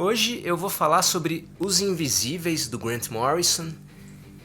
Hoje eu vou falar sobre Os Invisíveis, do Grant Morrison,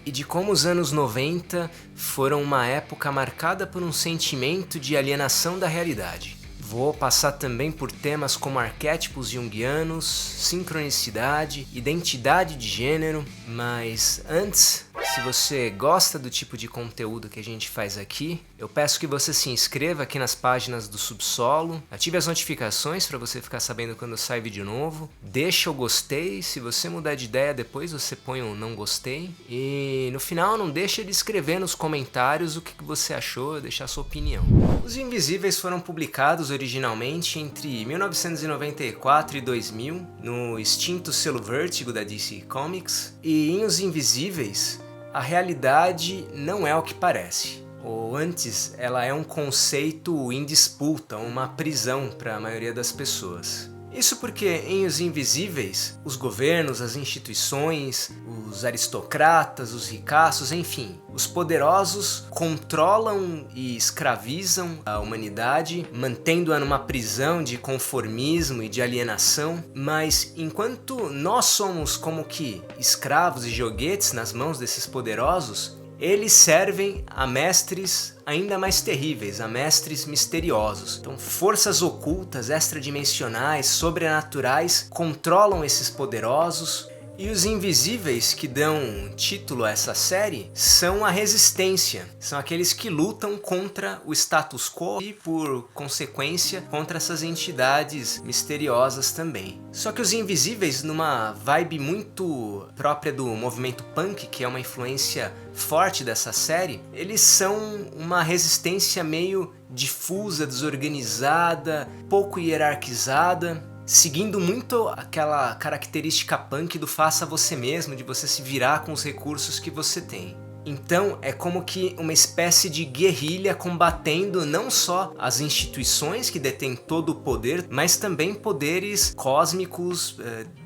e de como os anos 90 foram uma época marcada por um sentimento de alienação da realidade. Vou passar também por temas como arquétipos junguianos, sincronicidade, identidade de gênero, mas antes, se você gosta do tipo de conteúdo que a gente faz aqui, eu peço que você se inscreva aqui nas páginas do Subsolo, ative as notificações para você ficar sabendo quando sai vídeo novo, deixa o gostei, se você mudar de ideia depois você põe um não gostei, e no final não deixa de escrever nos comentários o que você achou, deixar sua opinião. Os Invisíveis foram publicados originalmente entre 1994 e 2000 no extinto selo Vertigo da DC Comics, e em Os Invisíveis a realidade não é o que parece. Ou antes, ela é um conceito em disputa, uma prisão para a maioria das pessoas. Isso porque em Os Invisíveis, os governos, as instituições, os aristocratas, os ricaços, enfim, os poderosos controlam e escravizam a humanidade, mantendo-a numa prisão de conformismo e de alienação, mas enquanto nós somos como que escravos e joguetes nas mãos desses poderosos, eles servem a mestres ainda mais terríveis, a mestres misteriosos. Então, forças ocultas, extradimensionais, sobrenaturais controlam esses poderosos. E os invisíveis que dão título a essa série são a resistência. São aqueles que lutam contra o status quo e, por consequência, contra essas entidades misteriosas também. Só que os invisíveis, numa vibe muito própria do movimento punk, que é uma influência forte dessa série, eles são uma resistência meio difusa, desorganizada, pouco hierarquizada, seguindo muito aquela característica punk do faça você mesmo, de você se virar com os recursos que você tem. Então é como que uma espécie de guerrilha combatendo não só as instituições que detêm todo o poder, mas também poderes cósmicos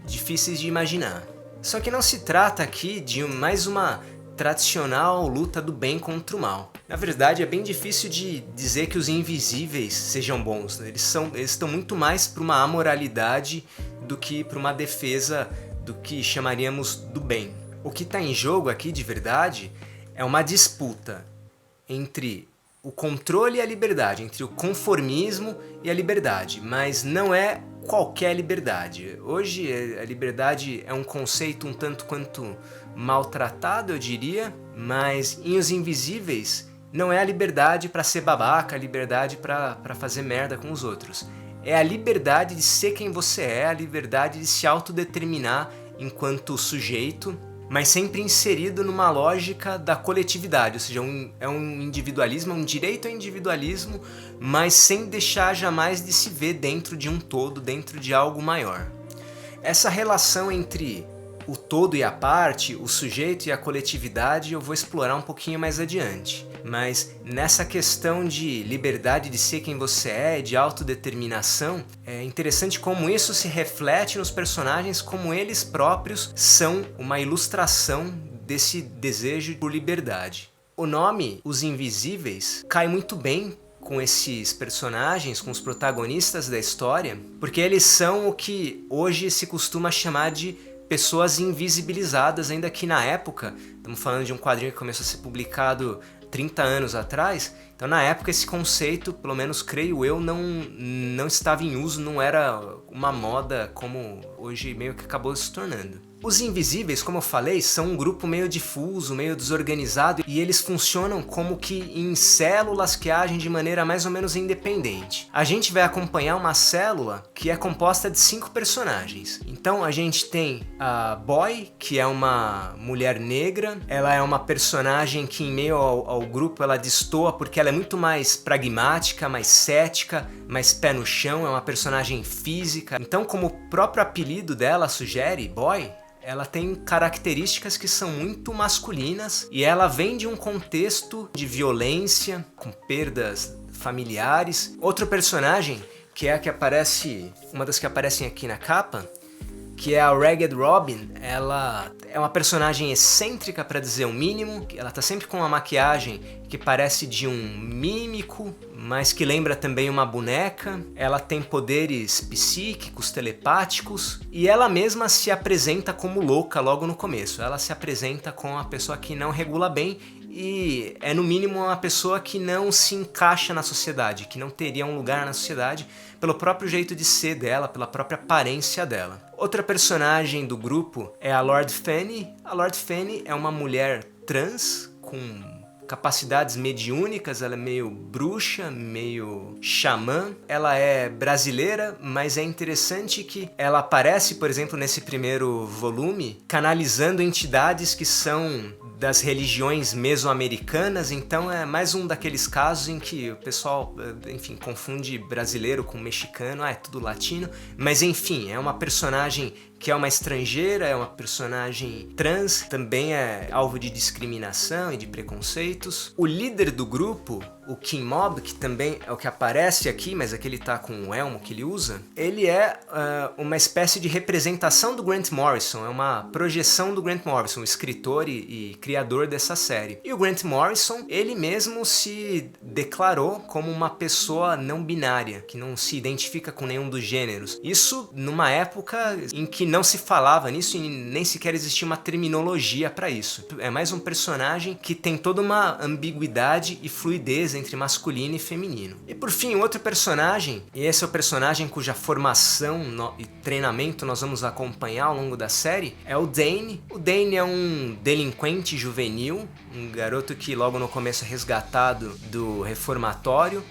difíceis de imaginar. Só que não se trata aqui de mais uma tradicional luta do bem contra o mal. Na verdade, é bem difícil de dizer que os invisíveis sejam bons. Eles estão muito mais para uma amoralidade do que para uma defesa do que chamaríamos do bem. O que está em jogo aqui, de verdade, é uma disputa entre o controle e a liberdade, entre o conformismo e a liberdade, mas não é qualquer liberdade. Hoje a liberdade é um conceito um tanto quanto maltratado, eu diria, mas em Os Invisíveis não é a liberdade para ser babaca, a liberdade para fazer merda com os outros. É a liberdade de ser quem você é, a liberdade de se autodeterminar enquanto sujeito, mas sempre inserido numa lógica da coletividade, ou seja, é um individualismo, é um direito ao individualismo, mas sem deixar jamais de se ver dentro de um todo, dentro de algo maior. Essa relação entre o todo e a parte, o sujeito e a coletividade, eu vou explorar um pouquinho mais adiante. Mas nessa questão de liberdade de ser quem você é, de autodeterminação, é interessante como isso se reflete nos personagens, como eles próprios são uma ilustração desse desejo por liberdade. O nome, Os Invisíveis, cai muito bem com esses personagens, com os protagonistas da história, porque eles são o que hoje se costuma chamar de pessoas invisibilizadas, ainda que na época, estamos falando de um quadrinho que começou a ser publicado 30 anos atrás, então na época esse conceito, pelo menos creio eu, não estava em uso, não era uma moda como hoje meio que acabou se tornando. Os Invisíveis, como eu falei, são um grupo meio difuso, meio desorganizado, e eles funcionam como que em células que agem de maneira mais ou menos independente. A gente vai acompanhar uma célula que é composta de 5 personagens. Então a gente tem a Boy, que é uma mulher negra, ela é uma personagem que em meio ao grupo ela destoa porque ela é muito mais pragmática, mais cética, mais pé no chão, é uma personagem física. Então, como o próprio apelido dela sugere, Boy, ela tem características que são muito masculinas e ela vem de um contexto de violência, com perdas familiares. Outro personagem, que é a que aparece, uma das que aparecem aqui na capa, que é a Ragged Robin. Ela é uma personagem excêntrica, para dizer o mínimo. Ela tá sempre com uma maquiagem que parece de um mímico, mas que lembra também uma boneca. Ela tem poderes psíquicos, telepáticos, e ela mesma se apresenta como louca logo no começo. Ela se apresenta como uma pessoa que não regula bem e é no mínimo uma pessoa que não se encaixa na sociedade, que não teria um lugar na sociedade pelo próprio jeito de ser dela, pela própria aparência dela. Outra personagem do grupo é a Lord Fanny. A Lord Fanny é uma mulher trans com capacidades mediúnicas, ela é meio bruxa, meio xamã. Ela é brasileira, mas é interessante que ela aparece, por exemplo, nesse primeiro volume, canalizando entidades que são das religiões mesoamericanas. Então é mais um daqueles casos em que o pessoal, enfim, confunde brasileiro com mexicano, é tudo latino, mas enfim, é uma personagem que é uma estrangeira, é uma personagem trans, também é alvo de discriminação e de preconceitos. O líder do grupo, o King Mob, que também é o que aparece aqui, mas aqui ele tá com o elmo que ele usa, ele é uma espécie de representação do Grant Morrison, é uma projeção do Grant Morrison, o escritor e criador dessa série. E o Grant Morrison, ele mesmo se declarou como uma pessoa não binária, que não se identifica com nenhum dos gêneros. Isso numa época em que não se falava nisso e nem sequer existia uma terminologia para isso. É mais um personagem que tem toda uma ambiguidade e fluidez entre masculino e feminino. E por fim, outro personagem, e esse é o personagem cuja formação e treinamento nós vamos acompanhar ao longo da série, é o Dane. O Dane é um delinquente juvenil, um garoto que logo no começo é resgatado do reformatório,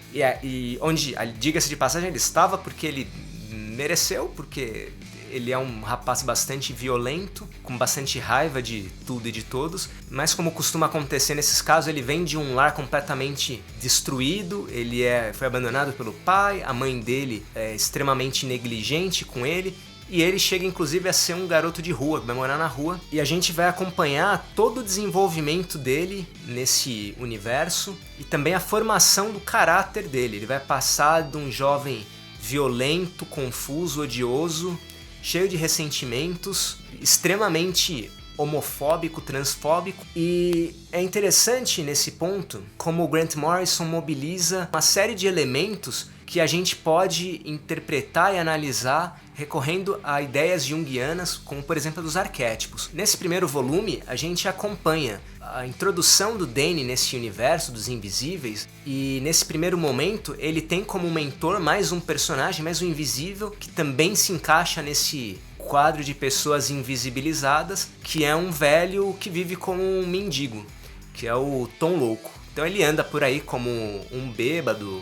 e onde, diga-se de passagem, ele estava porque ele mereceu, porque ele é um rapaz bastante violento, com bastante raiva de tudo e de todos, mas como costuma acontecer nesses casos, ele vem de um lar completamente destruído, ele foi abandonado pelo pai, a mãe dele é extremamente negligente com ele, e ele chega inclusive a ser um garoto de rua, vai morar na rua, e a gente vai acompanhar todo o desenvolvimento dele nesse universo, e também a formação do caráter dele. Ele vai passar de um jovem violento, confuso, odioso, cheio de ressentimentos, extremamente homofóbico, transfóbico. E é interessante nesse ponto como o Grant Morrison mobiliza uma série de elementos que a gente pode interpretar e analisar recorrendo a ideias junguianas, como por exemplo dos arquétipos. Nesse primeiro volume, a gente acompanha a introdução do Dane nesse universo dos invisíveis, e nesse primeiro momento ele tem como mentor mais um personagem, mais um invisível, que também se encaixa nesse quadro de pessoas invisibilizadas, que é um velho que vive como um mendigo, que é o Tom Louco. Então ele anda por aí como um bêbado,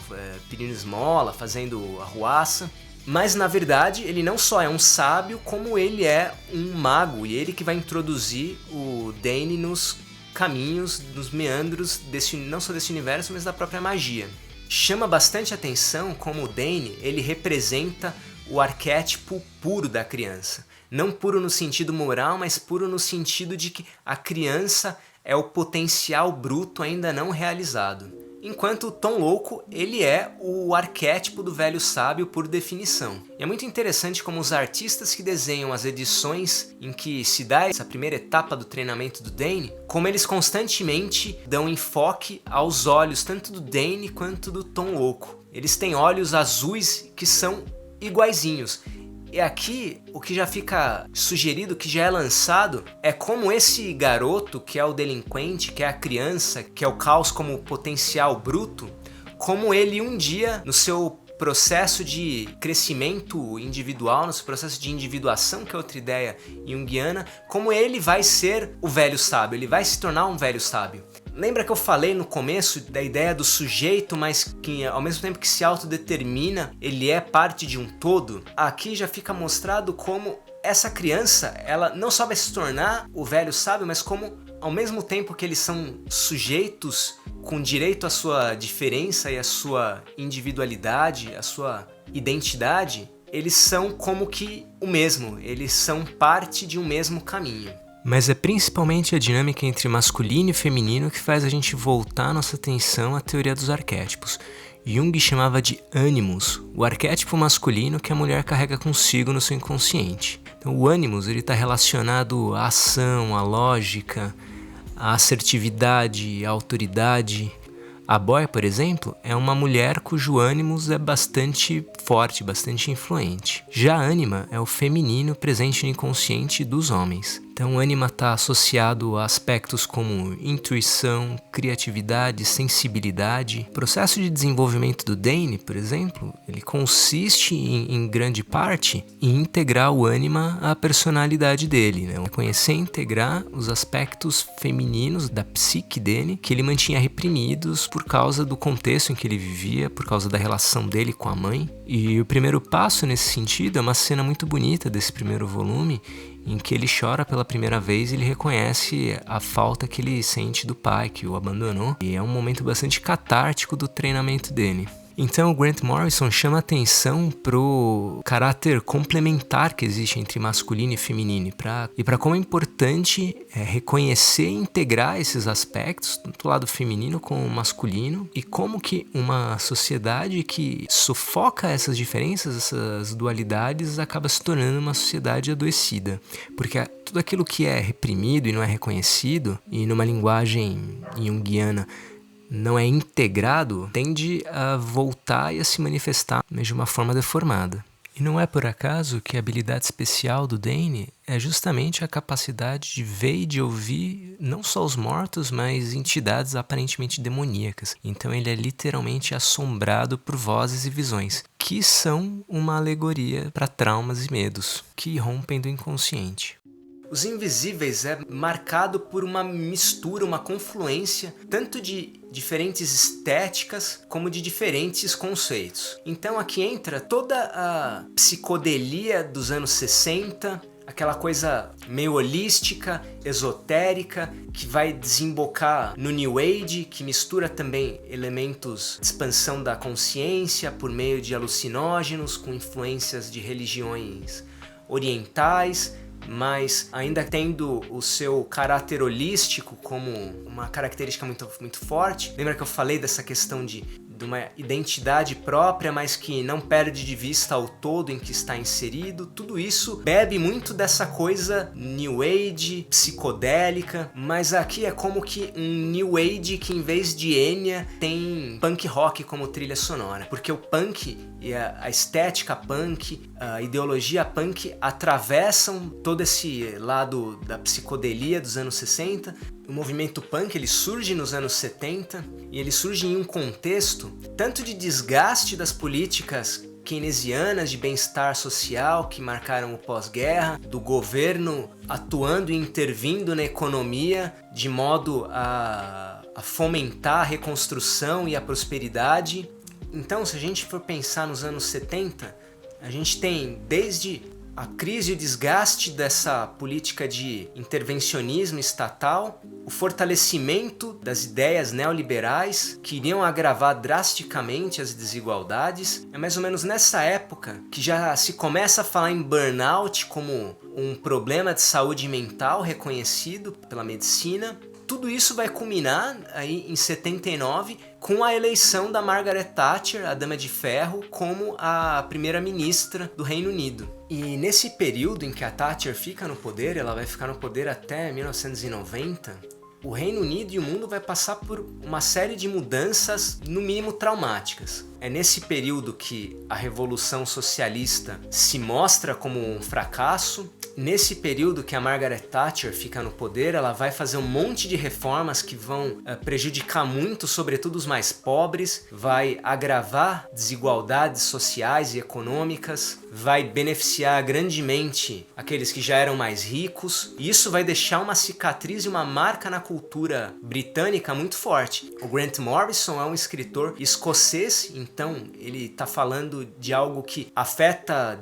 pedindo esmola, fazendo arruaça. Mas na verdade ele não só é um sábio, como ele é um mago, e ele que vai introduzir o Dane nos caminhos, nos meandros não só desse universo, mas da própria magia. Chama bastante atenção como o Dane, ele representa o arquétipo puro da criança. Não puro no sentido moral, mas puro no sentido de que a criança é o potencial bruto ainda não realizado. Enquanto o Tom Louco, ele é o arquétipo do velho sábio por definição. E é muito interessante como os artistas que desenham as edições em que se dá essa primeira etapa do treinamento do Dane, como eles constantemente dão enfoque aos olhos tanto do Dane quanto do Tom Louco. Eles têm olhos azuis que são iguaizinhos. E aqui, o que já fica sugerido, que já é lançado, é como esse garoto, que é o delinquente, que é a criança, que é o caos como potencial bruto, como ele um dia, no seu processo de crescimento individual, no seu processo de individuação, que é outra ideia junguiana, como ele vai ser o velho sábio, ele vai se tornar um velho sábio. Lembra que eu falei no começo da ideia do sujeito, mas que ao mesmo tempo que se autodetermina, ele é parte de um todo? Aqui já fica mostrado como essa criança, ela não só vai se tornar o velho sábio, mas como ao mesmo tempo que eles são sujeitos com direito à sua diferença e à sua individualidade, à sua identidade, eles são como que o mesmo, eles são parte de um mesmo caminho. Mas é principalmente a dinâmica entre masculino e feminino que faz a gente voltar nossa atenção à teoria dos arquétipos. Jung chamava de ânimos, o arquétipo masculino que a mulher carrega consigo no seu inconsciente. Então, o ânimos está relacionado à ação, à lógica, à assertividade, à autoridade. A Boy, por exemplo, é uma mulher cujo ânimos é bastante forte, bastante influente. Já a ânima é o feminino presente no inconsciente dos homens. Então, ânima está associado a aspectos como intuição, criatividade, sensibilidade. O processo de desenvolvimento do Dane, por exemplo, ele consiste em grande parte em integrar o ânima à personalidade dele, né? Conhecer e integrar os aspectos femininos da psique dele que ele mantinha reprimidos por causa do contexto em que ele vivia, por causa da relação dele com a mãe. E o primeiro passo nesse sentido é uma cena muito bonita desse primeiro volume, em que ele chora pela primeira vez e ele reconhece a falta que ele sente do pai, que o abandonou. E é um momento bastante catártico do treinamento dele. Então o Grant Morrison chama atenção pro caráter complementar que existe entre masculino e feminino e para como é importante reconhecer e integrar esses aspectos, tanto do lado feminino como masculino, e como que uma sociedade que sufoca essas diferenças, essas dualidades, acaba se tornando uma sociedade adoecida. Porque tudo aquilo que é reprimido e não é reconhecido, e numa linguagem junguiana não é integrado, tende a voltar e a se manifestar, mas de uma forma deformada. E não é por acaso que a habilidade especial do Dane é justamente a capacidade de ver e de ouvir não só os mortos, mas entidades aparentemente demoníacas. Então ele é literalmente assombrado por vozes e visões, que são uma alegoria para traumas e medos, que rompem do inconsciente. Os Invisíveis é marcado por uma mistura, uma confluência, tanto de diferentes estéticas como de diferentes conceitos. Então aqui entra toda a psicodelia dos anos 60, aquela coisa meio holística, esotérica, que vai desembocar no New Age, que mistura também elementos de expansão da consciência por meio de alucinógenos, com influências de religiões orientais, mas ainda tendo o seu caráter holístico como uma característica muito, muito forte. Lembra que eu falei dessa questão de uma identidade própria, mas que não perde de vista o todo em que está inserido? Tudo isso bebe muito dessa coisa New Age, psicodélica, mas aqui é como que um New Age que, em vez de Enya, tem punk rock como trilha sonora, porque o punk e a estética punk, a ideologia punk atravessam todo esse lado da psicodelia dos anos 60. O movimento punk ele surge nos anos 70 e ele surge em um contexto tanto de desgaste das políticas keynesianas de bem-estar social que marcaram o pós-guerra, do governo atuando e intervindo na economia de modo a fomentar a reconstrução e a prosperidade. Então, se a gente for pensar nos anos 70, a gente tem desde a crise e o desgaste dessa política de intervencionismo estatal, o fortalecimento das ideias neoliberais que iriam agravar drasticamente as desigualdades. É mais ou menos nessa época que já se começa a falar em burnout como um problema de saúde mental reconhecido pela medicina. Tudo isso vai culminar aí em 79 com a eleição da Margaret Thatcher, a Dama de Ferro, como a primeira-ministra do Reino Unido. E nesse período em que a Thatcher fica no poder, ela vai ficar no poder até 1990, o Reino Unido e o mundo vai passar por uma série de mudanças, no mínimo traumáticas. É nesse período que a Revolução Socialista se mostra como um fracasso. Nesse período que a Margaret Thatcher fica no poder, ela vai fazer um monte de reformas que vão prejudicar muito, sobretudo os mais pobres, vai agravar desigualdades sociais e econômicas, vai beneficiar grandemente aqueles que já eram mais ricos, e isso vai deixar uma cicatriz e uma marca na cultura britânica muito forte. O Grant Morrison é um escritor escocês, então ele está falando de algo que afetou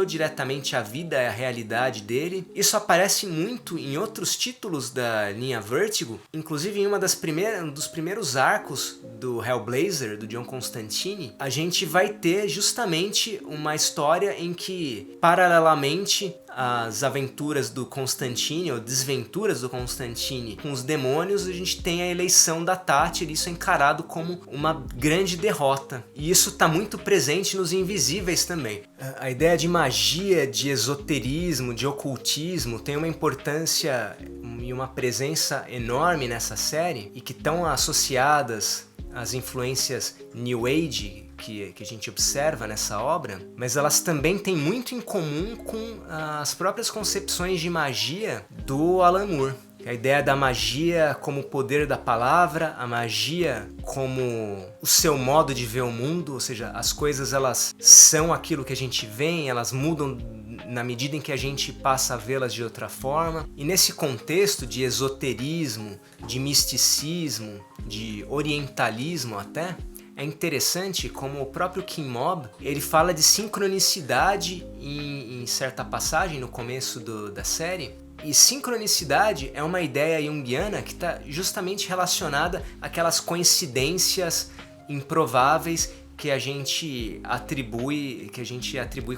diretamente a vida e a realidade dele. Isso aparece muito em outros títulos da linha Vertigo, inclusive em um dos primeiros arcos do Hellblazer, do John Constantine, a gente vai ter justamente uma história em que, paralelamente as aventuras do Constantine, ou desventuras do Constantine com os demônios, a gente tem a eleição da Tátil, e isso é encarado como uma grande derrota. E isso está muito presente nos Invisíveis também. A ideia de magia, de esoterismo, de ocultismo tem uma importância e uma presença enorme nessa série, e que estão associadas às influências New Age que a gente observa nessa obra, mas elas também têm muito em comum com as próprias concepções de magia do Alan Moore. A ideia da magia como o poder da palavra, a magia como o seu modo de ver o mundo, ou seja, as coisas elas são aquilo que a gente vê, elas mudam na medida em que a gente passa a vê-las de outra forma. E nesse contexto de esoterismo, de misticismo, de orientalismo até, é interessante como o próprio King Mob, ele fala de sincronicidade em certa passagem no começo da série. E sincronicidade é uma ideia junguiana que está justamente relacionada àquelas coincidências improváveis que a gente atribui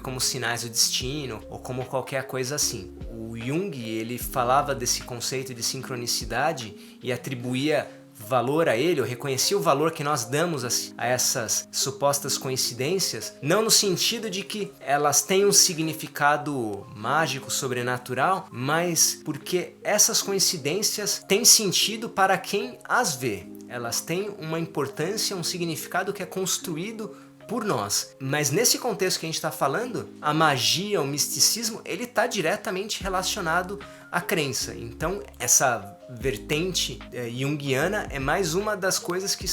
como sinais do destino ou como qualquer coisa assim. O Jung, ele falava desse conceito de sincronicidade e atribuía valor a ele, ou reconhecia o valor que nós damos a essas supostas coincidências, não no sentido de que elas têm um significado mágico, sobrenatural, mas porque essas coincidências têm sentido para quem as vê. Elas têm uma importância, um significado que é construído por nós. Mas nesse contexto que a gente está falando, a magia, o misticismo, ele está diretamente relacionado à crença. Então, essa vertente junguiana é mais uma das coisas que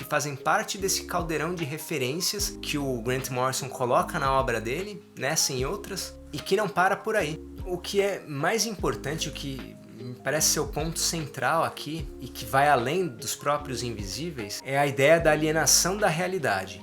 fazem parte desse caldeirão de referências que o Grant Morrison coloca na obra dele, nessa e em outras, e que não para por aí. O que é mais importante, o que me parece ser o ponto central aqui, e que vai além dos próprios Invisíveis, é a ideia da alienação da realidade.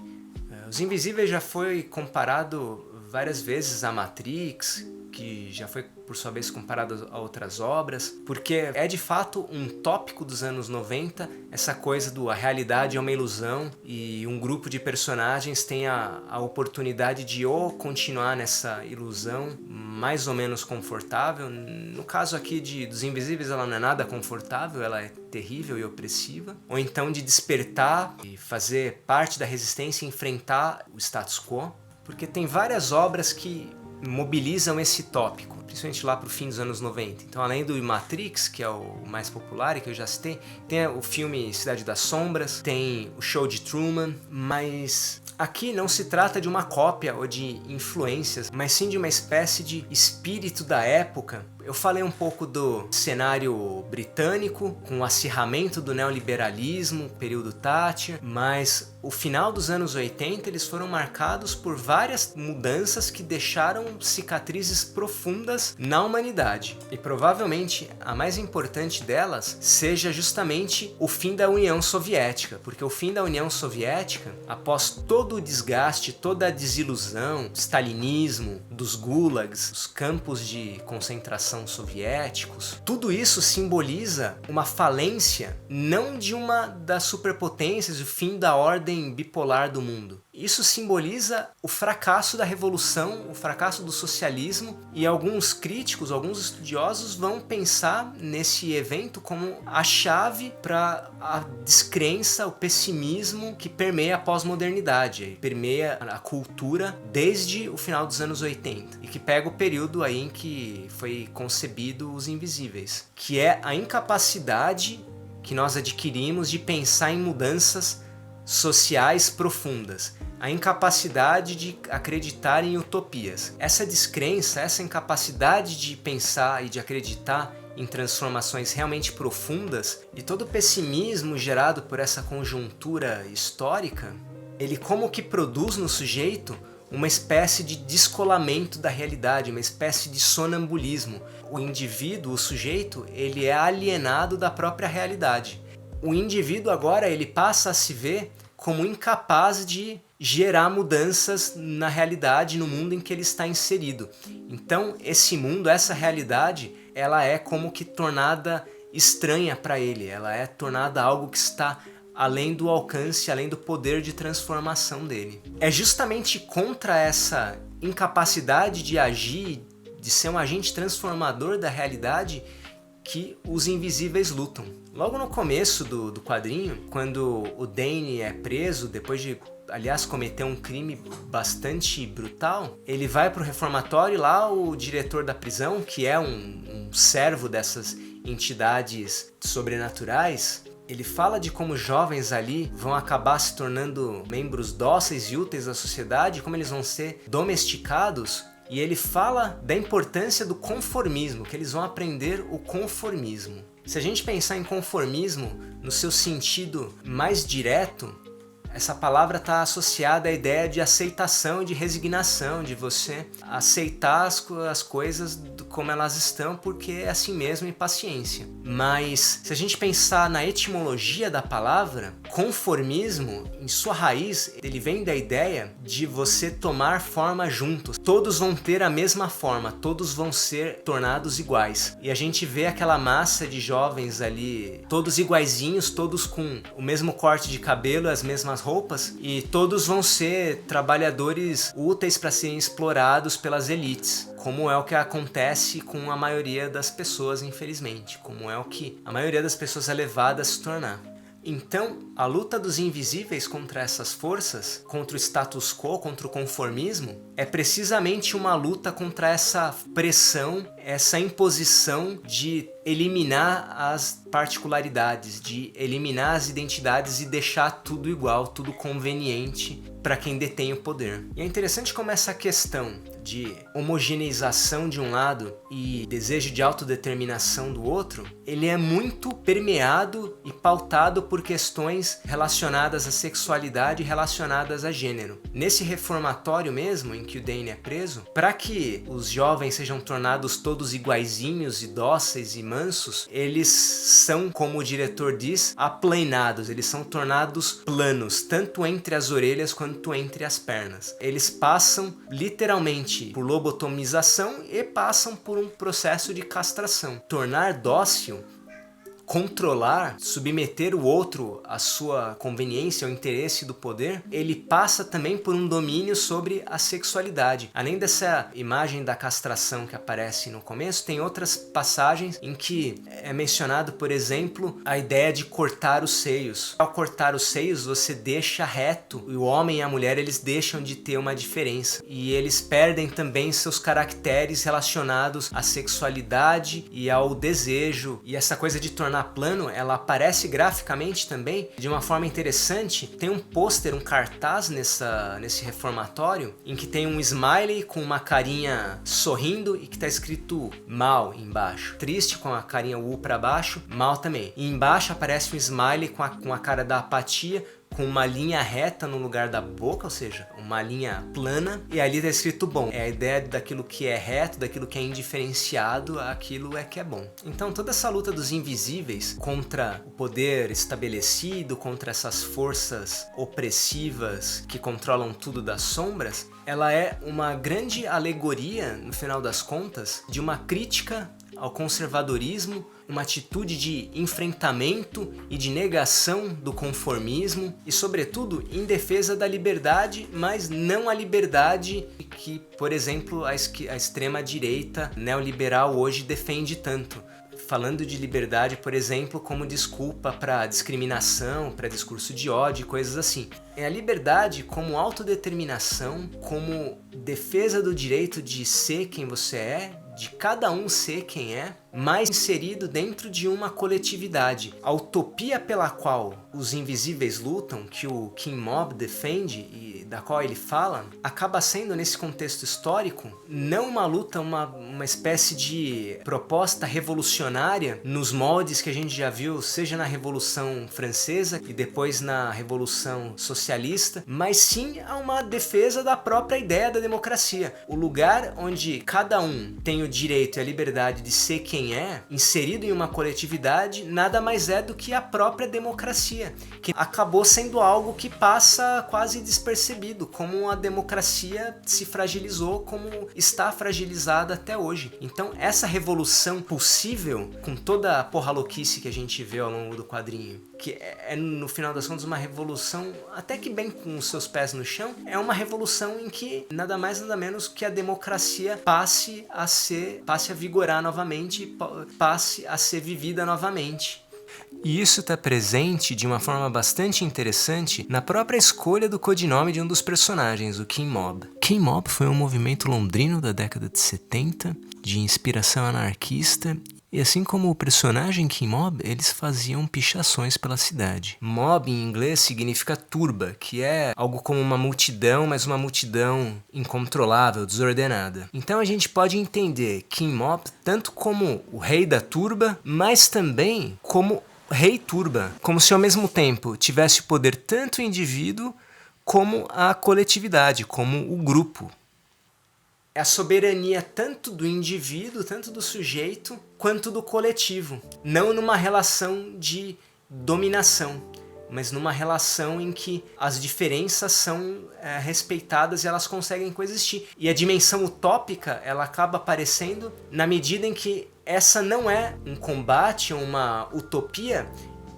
Os Invisíveis já foi comparado várias vezes à Matrix, que já foi por sua vez comparado a outras obras, porque é de fato um tópico dos anos 90, essa coisa do a realidade é uma ilusão e um grupo de personagens tem a oportunidade de ou continuar nessa ilusão mais ou menos confortável. No caso aqui dos Invisíveis, ela não é nada confortável, ela é terrível e opressiva, ou então de despertar e fazer parte da resistência e enfrentar o status quo, porque tem várias obras que mobilizam esse tópico, principalmente lá para o fim dos anos 90. Então, além do Matrix, que é o mais popular e que eu já citei, tem o filme Cidade das Sombras, tem o Show de Truman, mas aqui não se trata de uma cópia ou de influências, mas sim de uma espécie de espírito da época. Eu falei um pouco do cenário britânico, com o acirramento do neoliberalismo, período Thatcher, mas o final dos anos 80 eles foram marcados por várias mudanças que deixaram cicatrizes profundas na humanidade. E provavelmente a mais importante delas seja justamente o fim da União Soviética, porque o fim da União Soviética, após todo o desgaste, toda a desilusão, stalinismo, dos gulags, os campos de concentração soviéticos, tudo isso simboliza uma falência não de uma das superpotências, o fim da ordem bipolar do mundo. Isso simboliza o fracasso da revolução, o fracasso do socialismo, e alguns críticos, alguns estudiosos vão pensar nesse evento como a chave para a descrença, o pessimismo que permeia a pós-modernidade, permeia a cultura desde o final dos anos 80 e que pega o período aí em que foi concebido Os Invisíveis, que é a incapacidade que nós adquirimos de pensar em mudanças sociais profundas, a incapacidade de acreditar em utopias. Essa descrença, essa incapacidade de pensar e de acreditar em transformações realmente profundas, e todo o pessimismo gerado por essa conjuntura histórica, ele como que produz no sujeito uma espécie de descolamento da realidade, uma espécie de sonambulismo. O indivíduo, o sujeito, ele é alienado da própria realidade. O indivíduo agora ele passa a se ver como incapaz de gerar mudanças na realidade, no mundo em que ele está inserido. Então, esse mundo, essa realidade, ela é como que tornada estranha para ele, ela é tornada algo que está além do alcance, além do poder de transformação dele. É justamente contra essa incapacidade de agir, de ser um agente transformador da realidade que os invisíveis lutam. Logo no começo do quadrinho, quando o Dane é preso, depois de, aliás, cometer um crime bastante brutal, ele vai pro reformatório, lá o diretor da prisão, que é um servo dessas entidades sobrenaturais, ele fala de como jovens ali vão acabar se tornando membros dóceis e úteis da sociedade, como eles vão ser domesticados, e ele fala da importância do conformismo, que eles vão aprender o conformismo. Se a gente pensar em conformismo no seu sentido mais direto, essa palavra está associada à ideia de aceitação e de resignação, de você aceitar as coisas como elas estão, porque é assim mesmo, e paciência. Mas se a gente pensar na etimologia da palavra, conformismo, em sua raiz, ele vem da ideia de você tomar forma juntos. Todos vão ter a mesma forma, todos vão ser tornados iguais. E a gente vê aquela massa de jovens ali, todos iguaizinhos, todos com o mesmo corte de cabelo, as mesmas roupas, e todos vão ser trabalhadores úteis para serem explorados pelas elites, como é o que acontece com a maioria das pessoas, infelizmente, como é o que a maioria das pessoas é levada a se tornar. Então, a luta dos invisíveis contra essas forças, contra o status quo, contra o conformismo, é precisamente uma luta contra essa pressão, essa imposição de eliminar as particularidades, de eliminar as identidades e deixar tudo igual, tudo conveniente para quem detém o poder. E é interessante como essa questão de homogeneização de um lado e desejo de autodeterminação do outro, ele é muito permeado e pautado por questões relacionadas à sexualidade e relacionadas a gênero. Nesse reformatório mesmo, em que o Dane é preso, para que os jovens sejam tornados todos iguaizinhos e dóceis e mansos, eles são, como o diretor diz, aplainados, eles são tornados planos, tanto entre as orelhas quanto entre as pernas. Eles passam literalmente por lobotomização e passam por um processo de castração. Tornar dócil, controlar, submeter o outro à sua conveniência, ao interesse do poder, ele passa também por um domínio sobre a sexualidade. Além dessa imagem da castração que aparece no começo, tem outras passagens em que é mencionado, por exemplo, a ideia de cortar os seios. Ao cortar os seios, você deixa reto, e o homem e a mulher, eles deixam de ter uma diferença. E eles perdem também seus caracteres relacionados à sexualidade e ao desejo, e essa coisa de tornar plano, ela aparece graficamente também de uma forma interessante. Tem um pôster, um cartaz nesse reformatório, em que tem um smiley com uma carinha sorrindo e que está escrito mal embaixo. Triste com a carinha U para baixo, mal também. E embaixo aparece um smiley com a cara da apatia, com uma linha reta no lugar da boca, ou seja, uma linha plana, e ali está escrito bom. É a ideia daquilo que é reto, daquilo que é indiferenciado, aquilo é que é bom. Então toda essa luta dos invisíveis contra o poder estabelecido, contra essas forças opressivas que controlam tudo das sombras, ela é uma grande alegoria, no final das contas, de uma crítica ao conservadorismo, uma atitude de enfrentamento e de negação do conformismo e, sobretudo, em defesa da liberdade, mas não a liberdade que, por exemplo, a extrema-direita neoliberal hoje defende tanto. Falando de liberdade, por exemplo, como desculpa para discriminação, para discurso de ódio, coisas assim. É a liberdade como autodeterminação, como defesa do direito de ser quem você é, de cada um ser quem é, mas inserido dentro de uma coletividade. A utopia pela qual os invisíveis lutam, que o King Mob defende e da qual ele fala, acaba sendo, nesse contexto histórico, não uma luta, uma espécie de proposta revolucionária nos moldes que a gente já viu, seja na Revolução Francesa e depois na Revolução Socialista, mas sim a uma defesa da própria ideia da democracia. O lugar onde cada um tem o direito e a liberdade de ser quem é, inserido em uma coletividade, nada mais é do que a própria democracia, que acabou sendo algo que passa quase despercebido percebido como a democracia se fragilizou, como está fragilizada até hoje. Então essa revolução possível, com toda a porra louquice que a gente vê ao longo do quadrinho, que é no final das contas uma revolução até que bem com os seus pés no chão, é uma revolução em que nada mais nada menos que a democracia passe a vigorar novamente, passe a ser vivida novamente. E isso está presente de uma forma bastante interessante na própria escolha do codinome de um dos personagens, o King Mob. King Mob foi um movimento londrino da década de 70, de inspiração anarquista, e assim como o personagem King Mob, eles faziam pichações pela cidade. Mob em inglês significa turba, que é algo como uma multidão, mas uma multidão incontrolável, desordenada. Então a gente pode entender King Mob tanto como o rei da turba, mas também como Rei Turba, como se ao mesmo tempo tivesse o poder tanto o indivíduo como a coletividade, como o grupo. É a soberania tanto do indivíduo, tanto do sujeito, quanto do coletivo. Não numa relação de dominação, mas numa relação em que as diferenças são respeitadas e elas conseguem coexistir. E a dimensão utópica, ela acaba aparecendo na medida em que essa não é um combate ou uma utopia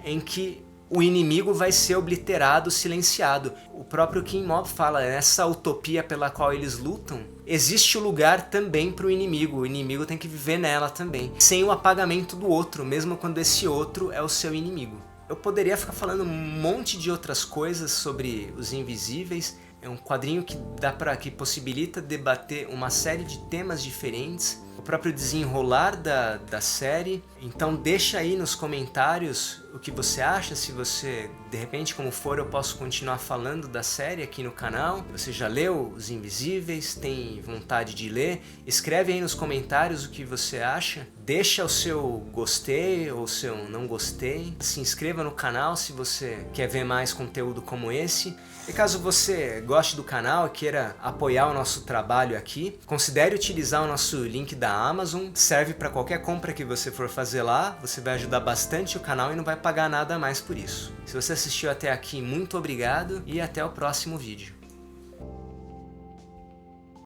em que o inimigo vai ser obliterado, silenciado. O próprio King Mob fala, nessa utopia pela qual eles lutam, existe o lugar também para o inimigo tem que viver nela também, sem o apagamento do outro, mesmo quando esse outro é o seu inimigo. Eu poderia ficar falando um monte de outras coisas sobre Os Invisíveis. É um quadrinho que possibilita debater uma série de temas diferentes, o próprio desenrolar da série. Então deixa aí nos comentários o que você acha, se você, de repente, como for, eu posso continuar falando da série aqui no canal. Você já leu Os Invisíveis, tem vontade de ler? Escreve aí nos comentários o que você acha. Deixa o seu gostei ou o seu não gostei. Se inscreva no canal se você quer ver mais conteúdo como esse. E caso você goste do canal e queira apoiar o nosso trabalho aqui, considere utilizar o nosso link da Amazon. Serve para qualquer compra que você for fazer lá. Você vai ajudar bastante o canal e não vai pagar nada a mais por isso. Se você assistiu até aqui, muito obrigado e até o próximo vídeo.